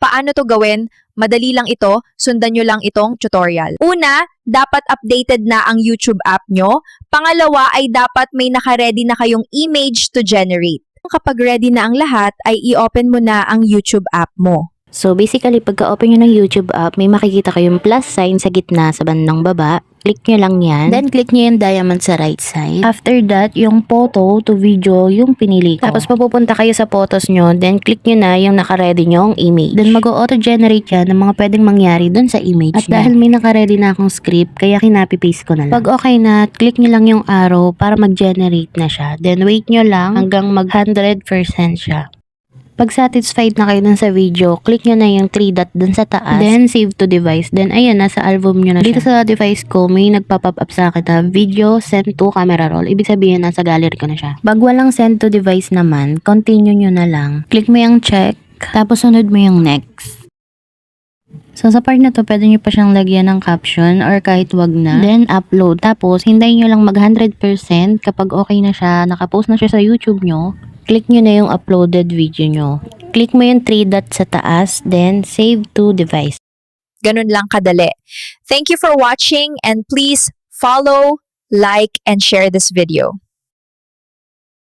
Paano to gawin? Madali lang ito, sundan nyo lang itong tutorial. Una, dapat updated na ang YouTube app nyo. Pangalawa ay dapat may naka-ready na kayong image to generate. Kapag ready na ang lahat, ay i-open mo na ang YouTube app mo. So basically, pagka-open nyo ng YouTube app, may makikita kayong plus sign sa gitna sa bandang baba. Click nyo lang yan. Then, click nyo yung diamond sa right side. After that, yung photo to video yung pinili ko. Tapos, papupunta kayo sa photos nyo. Then, click nyo na yung naka-ready nyong image. Then, mag-auto-generate yan ng mga pwedeng mangyari dun sa image At dahil may naka-ready na akong script, kaya kinapi-paste ko na lang. Pag okay na, click nyo lang yung arrow para mag-generate na siya. Then, wait nyo lang hanggang mag 100% siya. Pag satisfied na kayo dun sa video, click nyo na yung 3 dot dun sa taas. Then, save to device. Then, ayan, nasa album nyo na siya. Dito sa device ko, may nagpa-pop up sa akin na video send to camera roll. Ibig sabihin, nasa gallery ko na siya. Pag walang send to device naman, continue nyo na lang. Click mo yung check, tapos sunod mo yung next. So, sa part na to, pwede nyo pa siyang lagyan ng caption or kahit wag na. Then, upload. Tapos, hintayin nyo lang mag 100% kapag okay na siya, nakapost na siya sa YouTube nyo. Click nyo na yung uploaded video nyo. Click mo yung 3 dots sa taas, then save to device. Ganun lang kadali. Thank you for watching and please follow, like, and share this video.